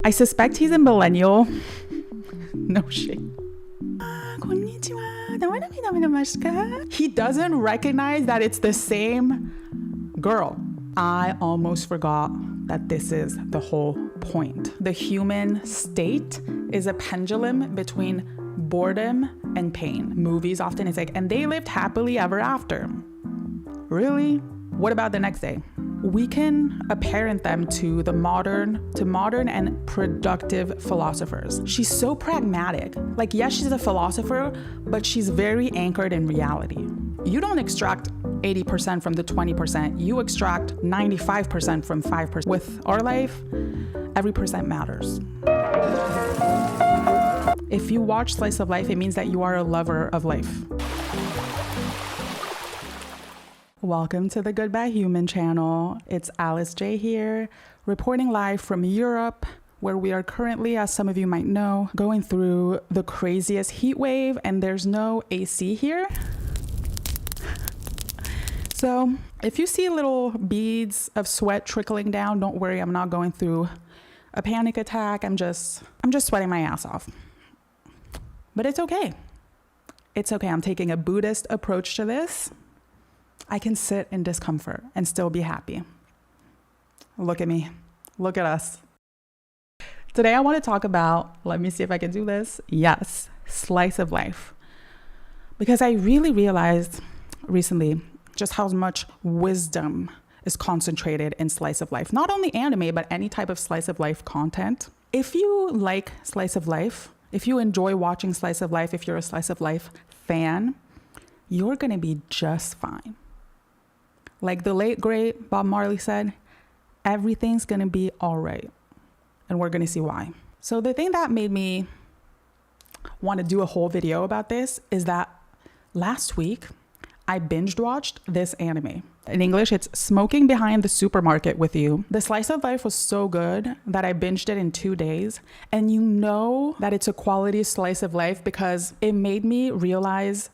I suspect he's a millennial. No shit. He doesn't recognize that it's the same girl. I almost forgot that this is the whole point. The human state is a pendulum between boredom and pain. Movies often is like, and they lived happily ever after. Really? What about the next day? We can apparent them to modern and productive philosophers. She's so pragmatic. Like, yes, she's a philosopher, but she's very anchored in reality. You don't extract 80% from the 20%. You extract 95% from 5%. With our life, every percent matters. If you watch Slice of Life, it means that you are a lover of life. Welcome to the Good Bad Human channel. It's Alice J here, reporting live from Europe, where we are currently, as some of you might know, going through the craziest heat wave, and there's no AC here. So if you see little beads of sweat trickling down, don't worry, I'm not going through a panic attack. I'm just sweating my ass off. But it's okay. It's okay. I'm taking a Buddhist approach to this. I can sit in discomfort and still be happy. Look at me. Look at us. Today I want to talk about, let me see if I can do this. Yes, slice of life. Because I really realized recently just how much wisdom is concentrated in slice of life. Not only anime, but any type of slice of life content. If you like slice of life, if you enjoy watching slice of life, if you're a slice of life fan, you're going to be just fine. Like the late great Bob Marley said, everything's going to be all right. And we're going to see why. So the thing that made me want to do a whole video about this is that last week I binged watched this anime. In English, it's Smoking Behind the Supermarket with You. The slice of life was so good that I binged it in 2 days. And you know that it's a quality slice of life because it made me realize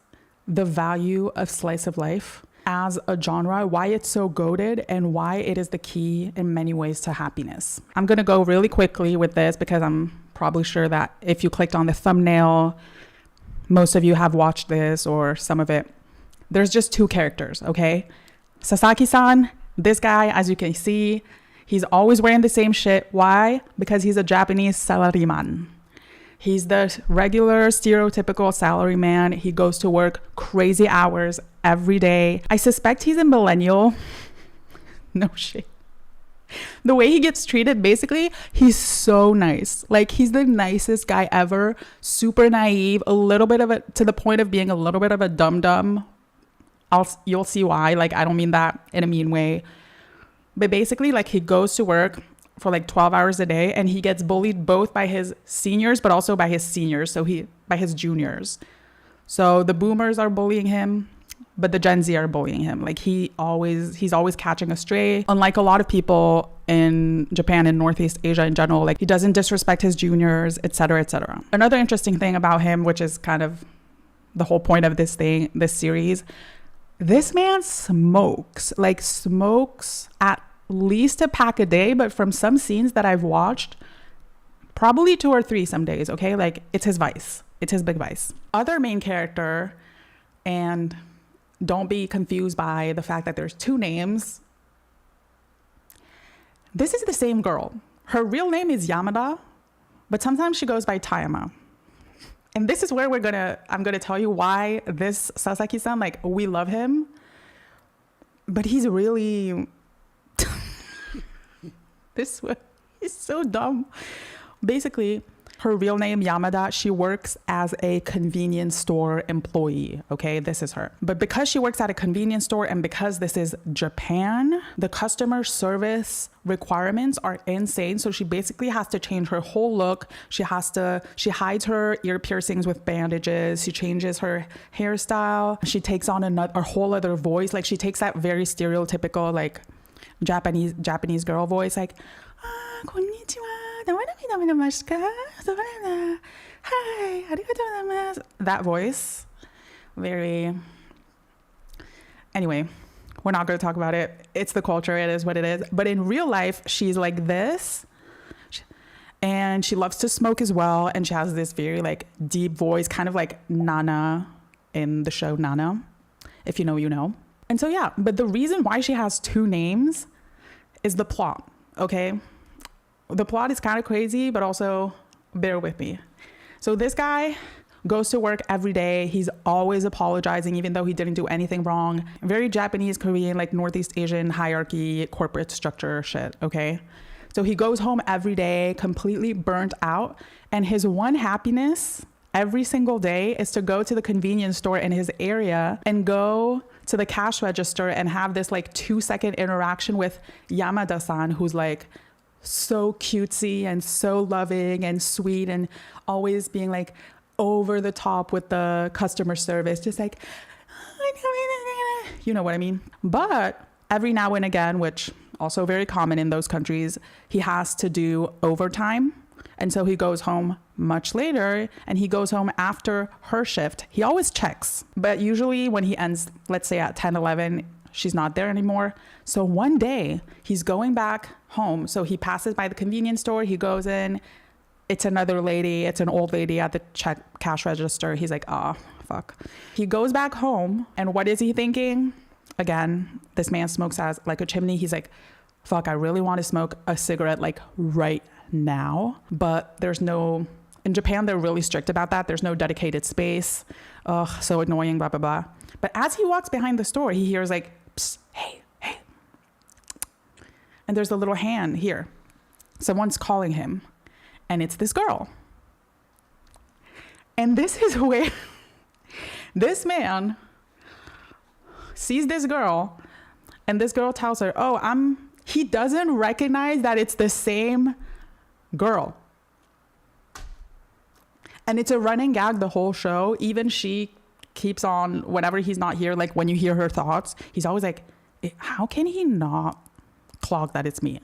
the value of slice of life as a genre, why it's so goated, and why it is the key in many ways to happiness. I'm gonna go really quickly with this because I'm probably sure that if you clicked on the thumbnail, most of you have watched this or some of it. There's just two characters, okay? Sasaki-san, this guy, as you can see, he's always wearing the same shit. Why? Because he's a Japanese salaryman. He's the regular stereotypical salaryman. He goes to work crazy hours every day. I suspect he's a millennial. No shit. The way he gets treated, basically, he's so nice. Like, he's the nicest guy ever. Super naive, a little bit of a, to the point of being a little bit of a dum-dum. You'll see why. Like, I don't mean that in a mean way. But basically, like, he goes to work for like 12 hours a day and he gets bullied both by his seniors but also by his seniors, by his juniors. So the boomers are bullying him, but the Gen Z are bullying him. Like, he's always catching a stray. Unlike a lot of people in Japan and Northeast Asia in general, like, he doesn't disrespect his juniors, etc., etc. Another interesting thing about him, which is kind of the whole point of this series, this man smokes at least a pack a day, but from some scenes that I've watched, probably 2 or 3 some days, okay? Like, it's his vice. It's his big vice. Other main character, and don't be confused by the fact that there's 2 names. This is the same girl. Her real name is Yamada, but sometimes she goes by Tayama. And this is where I'm gonna tell you why this Sasaki-san, like, we love him, but he's really... he's so dumb. Basically, her real name, Yamada, she works as a convenience store employee, okay? This is her. But because she works at a convenience store and because this is Japan, the customer service requirements are insane. So she basically has to change her whole look. She hides her ear piercings with bandages. She changes her hairstyle. She takes on a whole other voice. Like, she takes that very stereotypical, like, Japanese girl voice, like, konnichiwa, hi, arigatou gozaimasu. That voice, very. Anyway, we're not going to talk about it. It's the culture. It is what it is. But in real life, she's like this. And she loves to smoke as well. And she has this very like deep voice, kind of like Nana in the show Nana. If you know, you know. And so, yeah, but the reason why she has two names is the plot, okay? The plot is kind of crazy, but also bear with me. So this guy goes to work every day. He's always apologizing, even though he didn't do anything wrong. Very Japanese, Korean, like Northeast Asian hierarchy, corporate structure shit, okay? So he goes home every day, completely burnt out. And his one happiness every single day is to go to the convenience store in his area and go to the cash register and have this like 2-second interaction with Yamada-san, who's like so cutesy and so loving and sweet and always being like over the top with the customer service, just like, you know what I mean? But every now and again, which also very common in those countries, he has to do overtime. And so he goes home much later, and he goes home after her shift. He always checks, but usually when he ends, let's say at 10, 11, she's not there anymore. So one day he's going back home. So he passes by the convenience store. He goes in. It's another lady. It's an old lady at the cash register. He's like, oh, fuck. He goes back home. And what is he thinking? Again, this man smokes as like a chimney. He's like, fuck, I really want to smoke a cigarette like right now. But there's no, in Japan, they're really strict about that. There's no dedicated space. Ugh, so annoying, blah, blah, blah. But as he walks behind the store, he hears like, psst, hey, hey. And there's a little hand here. Someone's calling him. And it's this girl. And this is where this man sees this girl, and this girl tells her, oh, he doesn't recognize that it's the same girl. And it's a running gag the whole show. Even she keeps on, whenever he's not here, like when you hear her thoughts, he's always like, how can he not clock that it's me?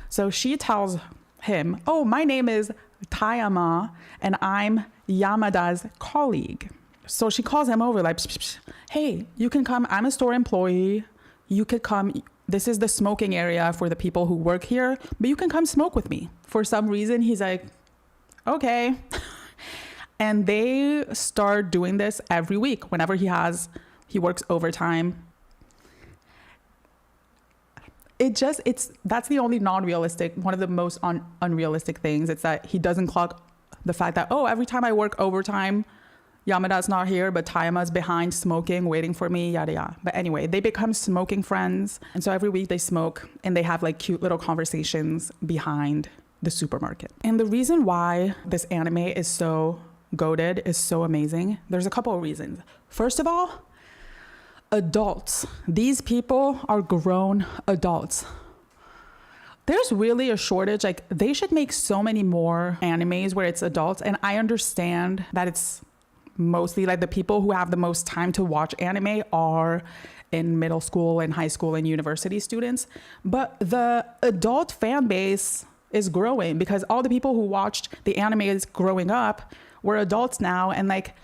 So she tells him, oh, my name is Tayama and I'm Yamada's colleague. So she calls him over like, psh, psh, psh. Hey, you can come. I'm a store employee. You could come. This is the smoking area for the people who work here, but you can come smoke with me. For some reason, he's like, okay. And they start doing this every week whenever he works overtime. That's the only non-realistic, one of the most unrealistic things. It's that he doesn't clock the fact that, oh, every time I work overtime, Yamada's not here, but Tayama's behind smoking, waiting for me, yada, yada. But anyway, they become smoking friends. And so every week they smoke and they have like cute little conversations behind the supermarket. And the reason why this anime is so goated, is so amazing, there's a couple of reasons. First of all, adults. These people are grown adults. There's really a shortage. Like, they should make so many more animes where it's adults. And I understand that it's mostly like the people who have the most time to watch anime are in middle school and high school and university students. But the adult fan base is growing because all the people who watched the animes growing up were adults now. And like,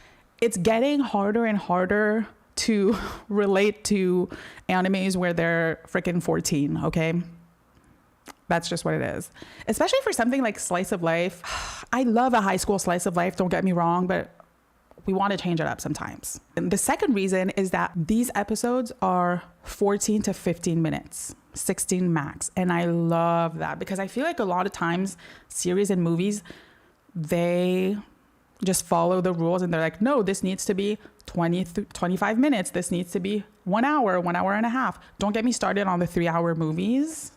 it's getting harder and harder to relate to animes where they're freaking 14, okay? That's just what it is. Especially for something like slice of life. I love a high school slice of life, don't get me wrong, but we want to change it up sometimes. And the second reason is that these episodes are 14 to 15 minutes, 16 max. And I love that because I feel like a lot of times series and movies, they just follow the rules and they're like, no, this needs to be 25 minutes. This needs to be 1 hour, 1 hour and a half. Don't get me started on the 3-hour movies.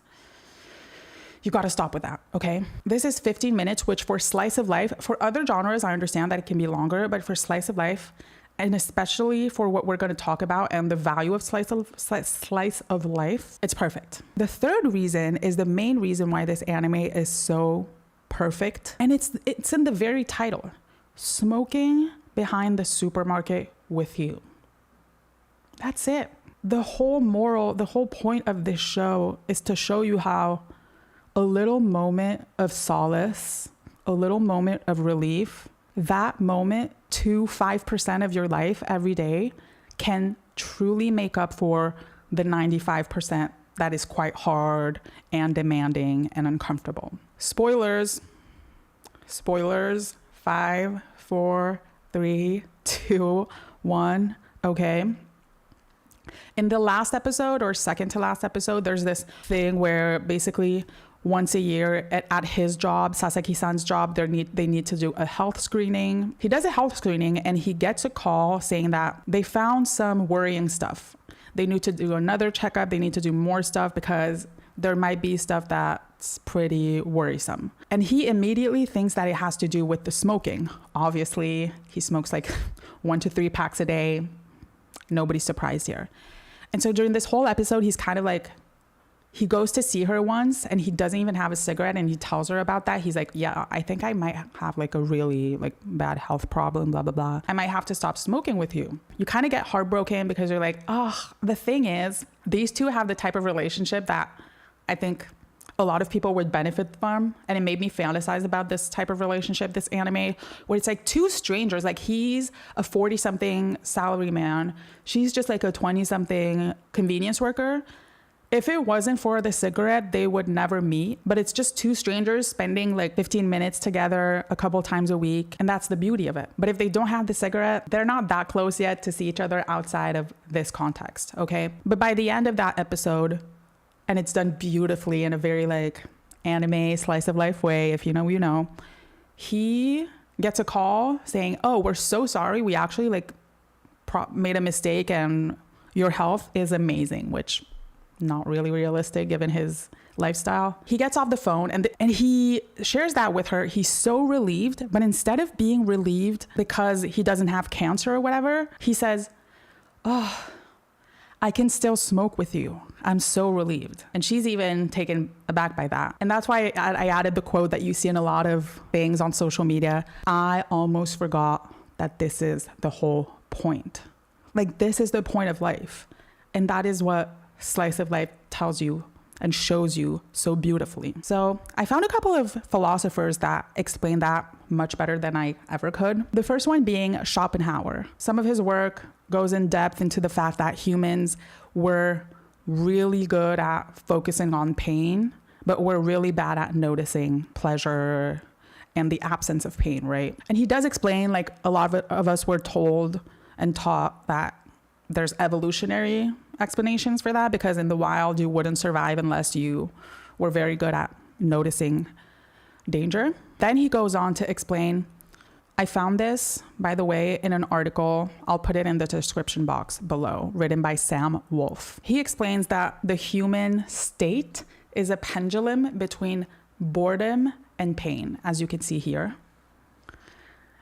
You got to stop with that, okay? This is 15 minutes, which for slice of life, for other genres, I understand that it can be longer, but for slice of life, and especially for what we're going to talk about and the value of slice of life, it's perfect. The third reason is the main reason why this anime is so perfect, and it's in the very title. Smoking behind the supermarket with you. That's it. The whole point of this show is to show you how a little moment of solace, a little moment of relief, that moment, 5% of your life every day can truly make up for the 95% that is quite hard and demanding and uncomfortable. Spoilers, Spoilers. 5, 4, 3, 2, 1. Okay. In the last episode, or second to last episode, there's this thing where basically once a year at his job, Sasaki-san's job, they need to do a health screening. He does a health screening and he gets a call saying that they found some worrying stuff. They need to do another checkup. They need to do more stuff because there might be stuff that's pretty worrisome. And he immediately thinks that it has to do with the smoking. Obviously, he smokes like 1 to 3 packs a day. Nobody's surprised here. And so during this whole episode, he's kind of like, he goes to see her once and he doesn't even have a cigarette, and he tells her about that. He's like, yeah, I think I might have like a really like bad health problem, blah, blah, blah. I might have to stop smoking with you. You kind of get heartbroken because you're like, oh, the thing is, these two have the type of relationship that I think a lot of people would benefit from. And it made me fantasize about this type of relationship, this anime, where it's like two strangers. Like he's a 40-something salary man. She's just like a 20-something convenience worker. If it wasn't for the cigarette, they would never meet. But it's just two strangers spending like 15 minutes together a couple times a week. And that's the beauty of it. But if they don't have the cigarette, they're not that close yet to see each other outside of this context. Okay. But by the end of that episode, and it's done beautifully in a very like anime slice of life way, if you know, you know, he gets a call saying, oh, we're so sorry. We actually like made a mistake and your health is amazing, which not really realistic given his lifestyle. He gets off the phone and he shares that with her. He's so relieved, but instead of being relieved because he doesn't have cancer or whatever, he says, oh, I can still smoke with you. I'm so relieved. And she's even taken aback by that. And that's why I added the quote that you see in a lot of things on social media. I almost forgot that this is the whole point. Like this is the point of life. And that is what slice of life tells you and shows you so beautifully. So I found a couple of philosophers that explain that much better than I ever could. The first one being Schopenhauer. Some of his work goes in depth into the fact that humans were really good at focusing on pain, but we're really bad at noticing pleasure and the absence of pain, right? And he does explain, like a lot of us were told and taught that there's evolutionary explanations for that, because in the wild you wouldn't survive unless you were very good at noticing danger. Then he goes on to explain, I found this, by the way, in an article, I'll put it in the description box below, written by Sam Wolf. He explains that the human state is a pendulum between boredom and pain, as you can see here.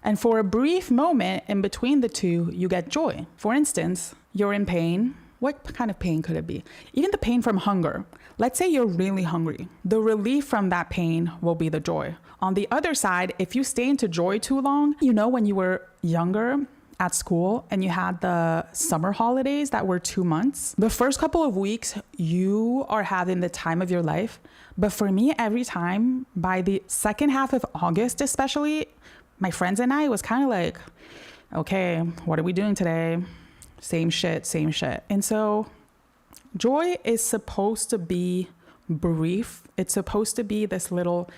And for a brief moment in between the two, you get joy. For instance, you're in pain. What kind of pain could it be? Even the pain from hunger. Let's say you're really hungry. The relief from that pain will be the joy. On the other side, if you stay into joy too long, you know, when you were younger at school and you had the summer holidays that were 2 months, the first couple of weeks, you are having the time of your life. But for me, every time, by the second half of August especially, my friends and I, it was kind of like, okay, what are we doing today? Same shit, same shit. And so joy is supposed to be brief. It's supposed to be this little,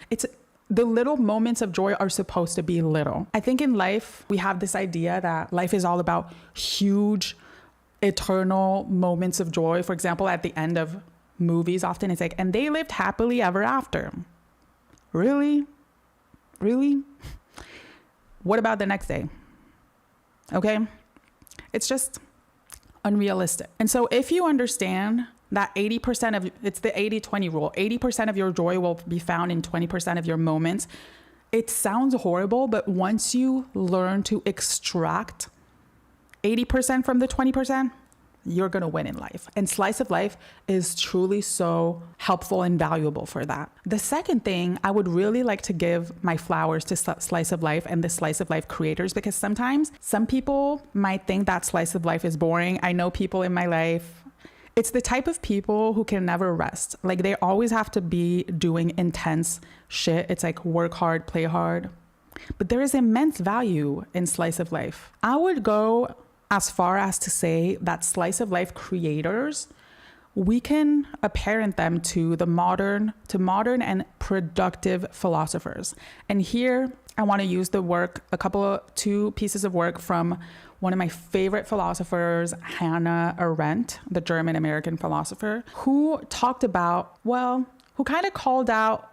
the little moments of joy are supposed to be little. I think in life, we have this idea that life is all about huge, eternal moments of joy. For example, at the end of movies, often it's like, and they lived happily ever after. Really? Really? What about the next day? Okay? It's just unrealistic. And so if you understand that 80% of, it's the 80-20 rule, 80% of your joy will be found in 20% of your moments. It sounds horrible, but once you learn to extract 80% from the 20%, you're going to win in life. And slice of life is truly so helpful and valuable for that. The second thing, I would really like to give my flowers to slice of life and the slice of life creators, because sometimes some people might think that slice of life is boring. I know people in my life, it's the type of people who can never rest. Like they always have to be doing intense shit. It's like work hard, play hard. But there is immense value in slice of life. I would go as far as to say that slice of life creators we can apparent them to modern and productive philosophers. And here I want to use two pieces of work from one of my favorite philosophers, Hannah Arendt, the German American philosopher, who talked about, who kind of called out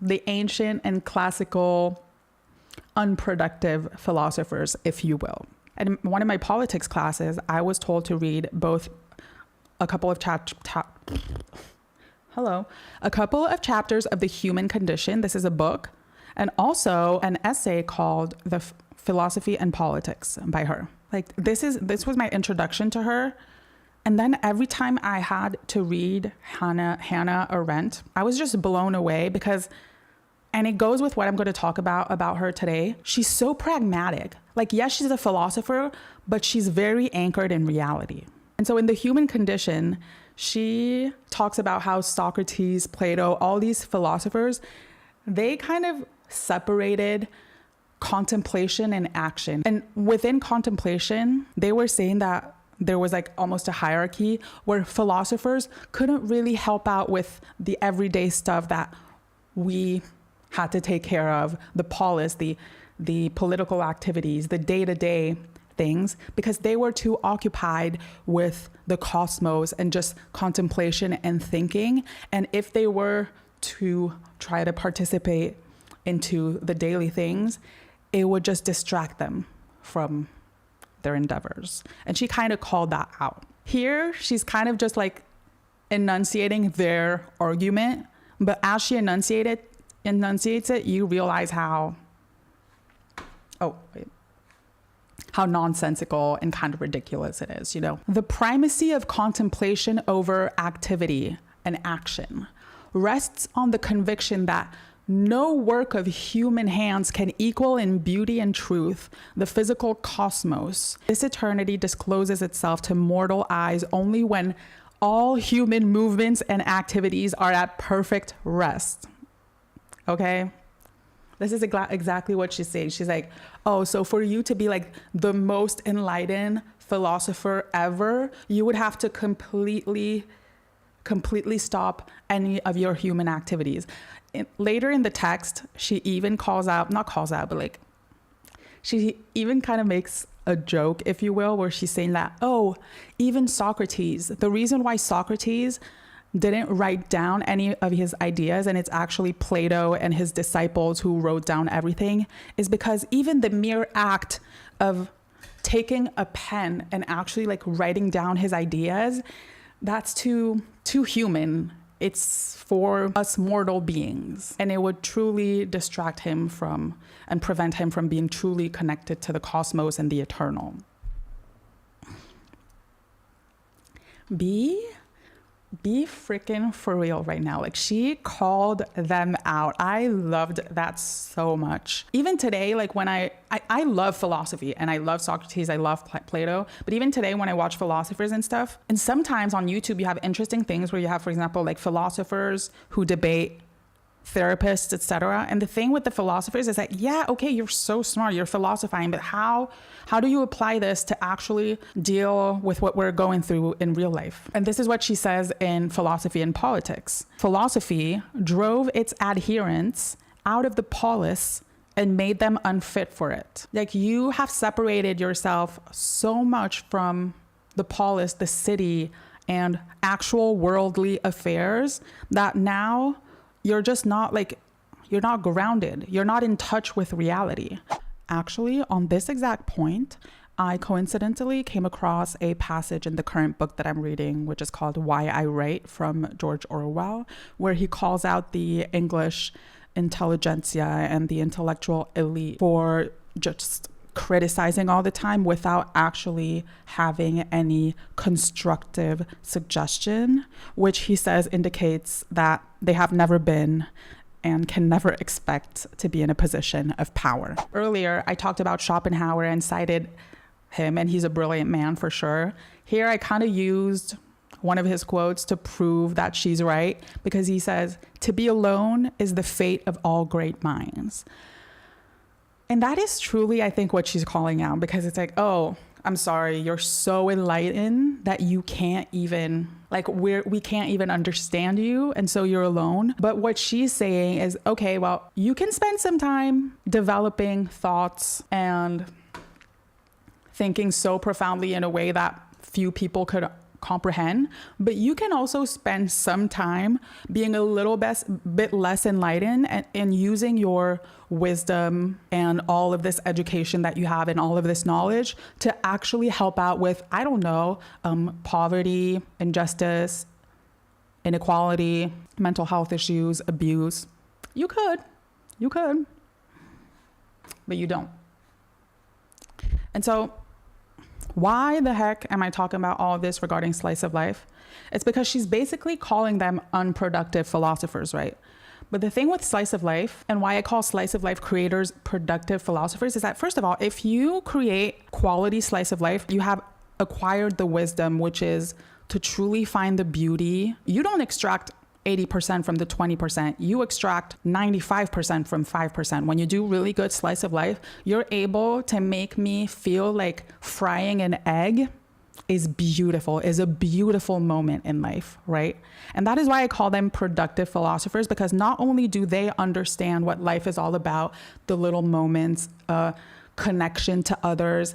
the ancient and classical unproductive philosophers, if you will. And in one of my politics classes, I was told to read both a couple of chapters of The Human Condition. This is a book, and also an essay called The Philosophy and Politics by her. Like this was my introduction to her. And then every time I had to read Hannah Arendt, I was just blown away and it goes with what I'm going to talk about her today. She's so pragmatic. Like, yes, she's a philosopher, but she's very anchored in reality. And so in The Human Condition, she talks about how Socrates, Plato, all these philosophers, they kind of separated contemplation and action. And within contemplation, they were saying that there was like almost a hierarchy where philosophers couldn't really help out with the everyday stuff that we had to take care of, the polis, the political activities, the day-to-day things, because they were too occupied with the cosmos and just contemplation and thinking. And if they were to try to participate into the daily things, it would just distract them from their endeavors. And she kind of called that out. Here, she's kind of just like enunciating their argument, but as she enunciates it, you realize how nonsensical and kind of ridiculous it is, you know? The primacy of contemplation over activity and action rests on the conviction that no work of human hands can equal in beauty and truth the physical cosmos. This eternity discloses itself to mortal eyes only when all human movements and activities are at perfect rest. Okay? This is exactly what she's saying. She's like, oh, so for you to be like the most enlightened philosopher ever, you would have to completely stop any of your human activities. Later in the text, she even she even kind of makes a joke, if you will, where she's saying that, oh, even Socrates, the reason why Socrates didn't write down any of his ideas, and it's actually Plato and his disciples who wrote down everything, is because even the mere act of taking a pen and actually like writing down his ideas, that's too human. It's for us mortal beings, and it would truly distract him from and prevent him from being truly connected to the cosmos and the eternal. Be freaking for real right now. Like, she called them out. I loved that so much. Even today, like when I love philosophy and I love Socrates, I love Plato, but even today when I watch philosophers and stuff, and sometimes on YouTube you have interesting things where you have, for example, like philosophers who debate therapists, etc. And the thing with the philosophers is that, yeah, okay, you're so smart, you're philosophizing, but how do you apply this to actually deal with what we're going through in real life? And this is what she says in Philosophy and Politics. Philosophy drove its adherents out of the polis and made them unfit for it. Like, you have separated yourself so much from the polis, the city, and actual worldly affairs that now you're just not you're not grounded. You're not in touch with reality. Actually, on this exact point, I coincidentally came across a passage in the current book that I'm reading, which is called Why I Write, from George Orwell, where he calls out the English intelligentsia and the intellectual elite for just criticizing all the time without actually having any constructive suggestion, which he says indicates that they have never been and can never expect to be in a position of power. Earlier, I talked about Schopenhauer and cited him, and he's a brilliant man for sure. Here, I kind of used one of his quotes to prove that she's right, because he says, "To be alone is the fate of all great minds." And that is truly, I think, what she's calling out, because it's like, oh, I'm sorry, you're so enlightened that you can't even, like, we can't even understand you. And so you're alone. But what she's saying is, okay, well, you can spend some time developing thoughts and thinking so profoundly in a way that few people could comprehend, but you can also spend some time being a little bit less enlightened and using your wisdom and all of this education that you have and all of this knowledge to actually help out with, I don't know, poverty, injustice, inequality, mental health issues, abuse. You could, but you don't. And so why the heck am I talking about all of this regarding slice of life? It's because she's basically calling them unproductive philosophers, right? But the thing with slice of life, and why I call slice of life creators productive philosophers, is that first of all, if you create quality slice of life, you have acquired the wisdom, which is to truly find the beauty. You don't extract 80% from the 20%. You extract 95% from 5%. When you do really good slice of life, you're able to make me feel like frying an egg is beautiful, is a beautiful moment in life, right? And that is why I call them productive philosophers, because not only do they understand what life is all about, the little moments, connection to others,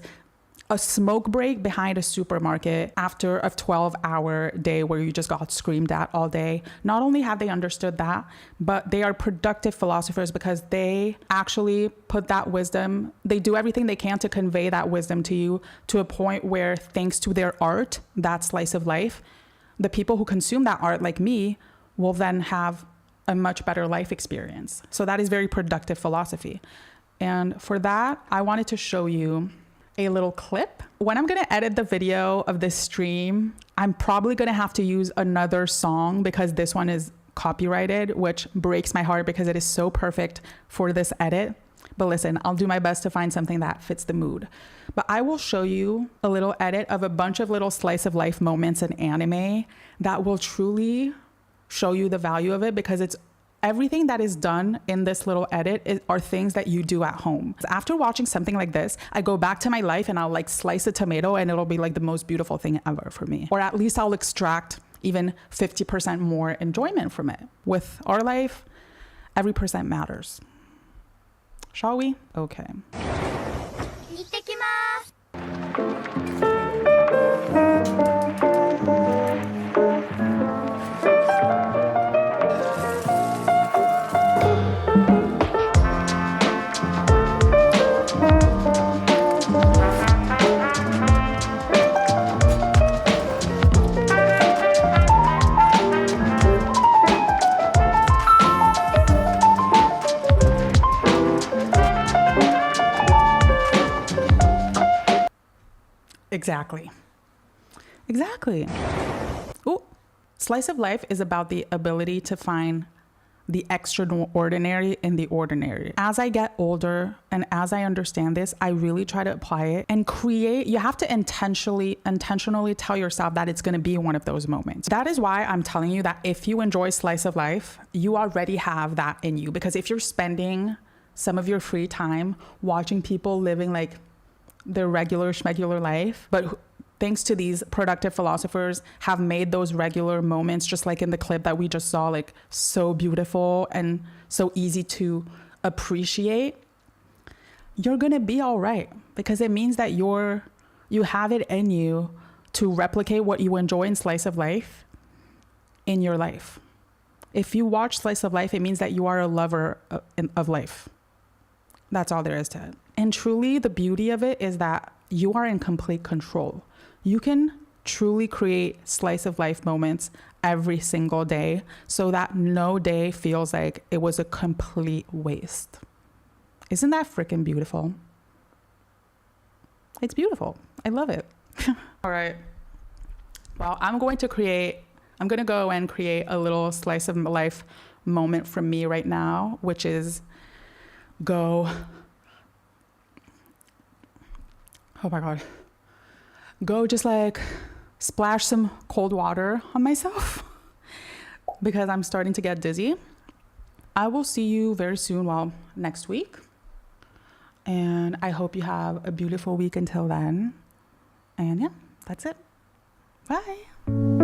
a smoke break behind a supermarket after a 12-hour day where you just got screamed at all day. Not only have they understood that, but they are productive philosophers because they actually put that wisdom, they do everything they can to convey that wisdom to you to a point where, thanks to their art, that slice of life, the people who consume that art, like me, will then have a much better life experience. So that is very productive philosophy. And for that, I wanted to show you a little clip. When I'm gonna edit the video of this stream, I'm probably gonna have to use another song because this one is copyrighted, which breaks my heart because it is so perfect for this edit. But listen, I'll do my best to find something that fits the mood. But I will show you a little edit of a bunch of little slice of life moments in anime that will truly show you the value of it, because it's everything that is done in this little edit are things that you do at home. After watching something like this, I go back to my life and I'll like slice a tomato and it'll be like the most beautiful thing ever for me. Or at least I'll extract even 50% more enjoyment from it. With our life, every percent matters. Shall we? Okay. Exactly. Ooh, slice of life is about the ability to find the extraordinary in the ordinary. As I get older and as I understand this, I really try to apply it and create. You have to intentionally tell yourself that it's going to be one of those moments. That is why I'm telling you that if you enjoy slice of life, you already have that in you. Because if you're spending some of your free time watching people living like their regular schmegular life, but thanks to these productive philosophers have made those regular moments, just like in the clip that we just saw, like so beautiful and so easy to appreciate, you're gonna be all right, because it means that you have it in you to replicate what you enjoy in slice of life in your life. If you watch slice of life, it means that you are a lover of life. That's all there is to it. And truly, the beauty of it is that you are in complete control. You can truly create slice of life moments every single day so that no day feels like it was a complete waste. Isn't that freaking beautiful? It's beautiful. I love it. All right. Well, I'm going to go and create a little slice of life moment from me right now, which is oh my God. Go just like splash some cold water on myself because I'm starting to get dizzy. I will see you very soon, next week. And I hope you have a beautiful week until then. And yeah, that's it. Bye.